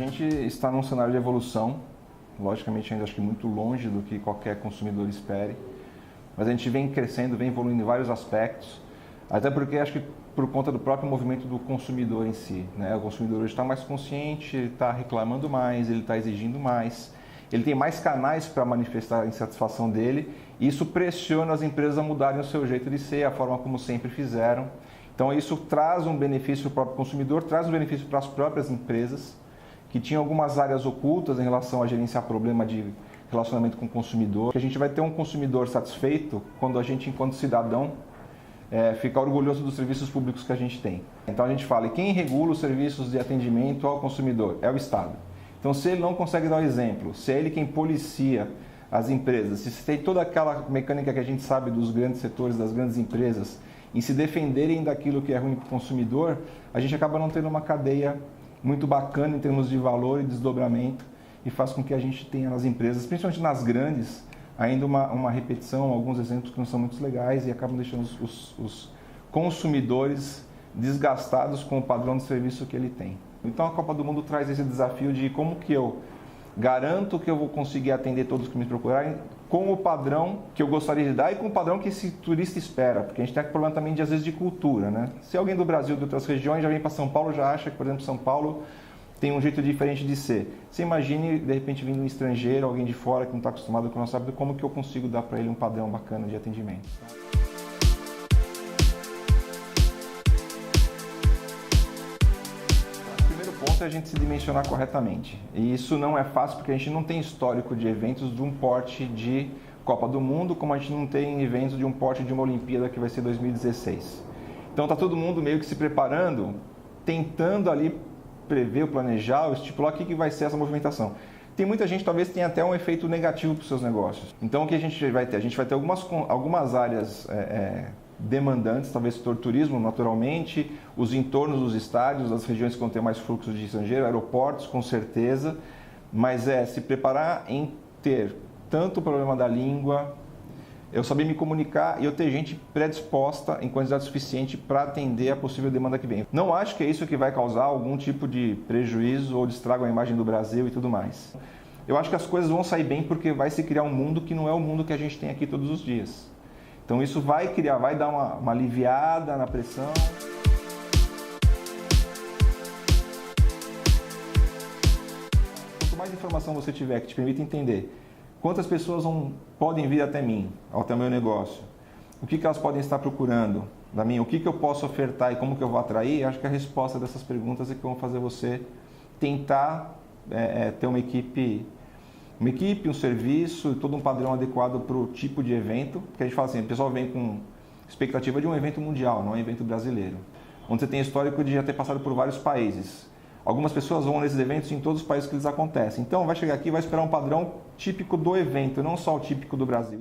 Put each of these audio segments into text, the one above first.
gente está num cenário de evolução, logicamente ainda acho que muito longe do que qualquer consumidor espere, mas a gente vem crescendo, vem evoluindo em vários aspectos, até porque acho que por conta do próprio movimento do consumidor em si, né? O consumidor hoje está mais consciente, ele está reclamando mais, ele está exigindo mais, ele tem mais canais para manifestar a insatisfação dele, e isso pressiona as empresas a mudarem o seu jeito de ser, a forma como sempre fizeram. Então isso traz um benefício para o próprio consumidor, traz um benefício para as próprias empresas, que tinham algumas áreas ocultas em relação a gerenciar problema de relacionamento com o consumidor. A gente vai ter um consumidor satisfeito quando a gente, enquanto cidadão, fica orgulhoso dos serviços públicos que a gente tem. Então a gente fala, e quem regula os serviços de atendimento ao consumidor? É o Estado. Então se ele não consegue dar o exemplo, se é ele quem policia as empresas, se tem toda aquela mecânica que a gente sabe dos grandes setores, das grandes empresas, em se defenderem daquilo que é ruim para o consumidor, a gente acaba não tendo uma cadeia muito bacana em termos de valor e desdobramento, e faz com que a gente tenha nas empresas, principalmente nas grandes, ainda uma repetição, alguns exemplos que não são muito legais e acabam deixando os consumidores desgastados com o padrão de serviço que ele tem. Então a Copa do Mundo traz esse desafio de como que eu garanto que eu vou conseguir atender todos que me procurarem com o padrão que eu gostaria de dar e com o padrão que esse turista espera, porque a gente tem problema também de, às vezes, de cultura, né? Se alguém do Brasil, de outras regiões, já vem para São Paulo, já acha que, por exemplo, São Paulo tem um jeito diferente de ser. Você imagine, de repente, vindo um estrangeiro, alguém de fora que não está acostumado com o nosso hábito, como que eu consigo dar para ele um padrão bacana de atendimento? O primeiro ponto é a gente se dimensionar corretamente. E isso não é fácil porque a gente não tem histórico de eventos de um porte de Copa do Mundo, como a gente não tem eventos de um porte de uma Olimpíada que vai ser 2016. Então está todo mundo meio que se preparando, tentando ali prever, planejar, estipular o que vai ser essa movimentação. Tem muita gente, talvez tenha até um efeito negativo para os seus negócios. Então o que a gente vai ter? A gente vai ter algumas áreas demandantes, talvez setor turismo naturalmente, os entornos dos estádios, as regiões que vão ter mais fluxo de estrangeiro, aeroportos com certeza, mas se preparar em ter tanto o problema da língua, eu saber me comunicar e eu ter gente predisposta em quantidade suficiente para atender a possível demanda que vem. Não acho que é isso que vai causar algum tipo de prejuízo ou de estrago à imagem do Brasil e tudo mais. Eu acho que as coisas vão sair bem porque vai se criar um mundo que não é o mundo que a gente tem aqui todos os dias. Então isso vai dar uma aliviada na pressão. Quanto mais informação você tiver que te permita entender quantas pessoas podem vir até mim, até o meu negócio, o que elas podem estar procurando da mim, o que eu posso ofertar e como que eu vou atrair, acho que a resposta dessas perguntas é que vão fazer você tentar ter uma equipe, um serviço e todo um padrão adequado para o tipo de evento, porque a gente fala assim, o pessoal vem com expectativa de um evento mundial, não é um evento brasileiro, onde você tem histórico de já ter passado por vários países. Algumas pessoas vão nesses eventos em todos os países que eles acontecem. Então vai chegar aqui e vai esperar um padrão típico do evento, não só o típico do Brasil.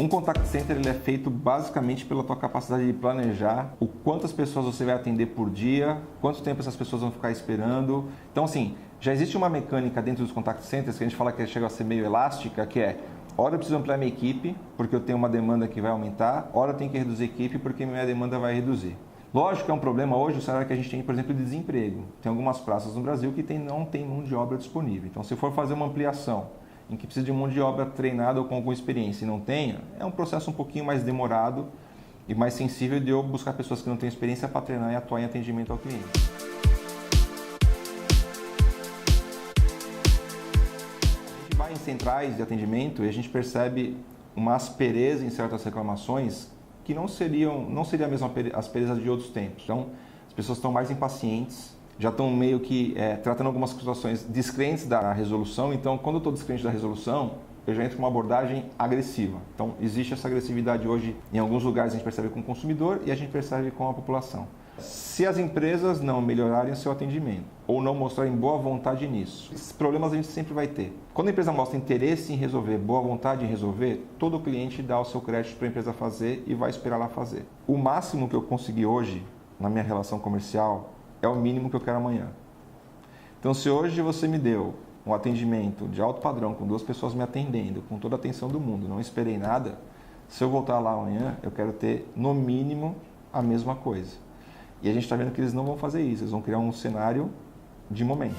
Um contact center ele é feito basicamente pela tua capacidade de planejar o quantas pessoas você vai atender por dia, quanto tempo essas pessoas vão ficar esperando. Então assim, já existe uma mecânica dentro dos contact centers que a gente fala que chega a ser meio elástica, que é hora eu preciso ampliar minha equipe, porque eu tenho uma demanda que vai aumentar, hora eu tenho que reduzir a equipe, porque minha demanda vai reduzir. Lógico que é um problema hoje o cenário que a gente tem, por exemplo, de desemprego. Tem algumas praças no Brasil que não tem mão de obra disponível. Então, se for fazer uma ampliação em que precisa de mão de obra treinada ou com alguma experiência e não tenha, é um processo um pouquinho mais demorado e mais sensível de eu buscar pessoas que não têm experiência para treinar e atuar em atendimento ao cliente. Vai em centrais de atendimento e a gente percebe uma aspereza em certas reclamações que não seria a mesma aspereza de outros tempos. Então, as pessoas estão mais impacientes, já estão meio que tratando algumas situações descrentes da resolução. Então, quando eu estou descrente da resolução, eu já entro com uma abordagem agressiva. Então, existe essa agressividade hoje em alguns lugares, a gente percebe com o consumidor e a gente percebe com a população. Se as empresas não melhorarem o seu atendimento ou não mostrarem boa vontade nisso, esses problemas a gente sempre vai ter. Quando a empresa mostra interesse em resolver, boa vontade em resolver, todo cliente dá o seu crédito para a empresa fazer e vai esperar lá fazer. O máximo que eu consegui hoje na minha relação comercial é o mínimo que eu quero amanhã. Então, se hoje você me deu um atendimento de alto padrão, com 2 pessoas me atendendo, com toda a atenção do mundo, não esperei nada, Se eu voltar lá amanhã, eu quero ter, no mínimo, a mesma coisa. E a gente está vendo que eles não vão fazer isso, eles vão criar um cenário de momento.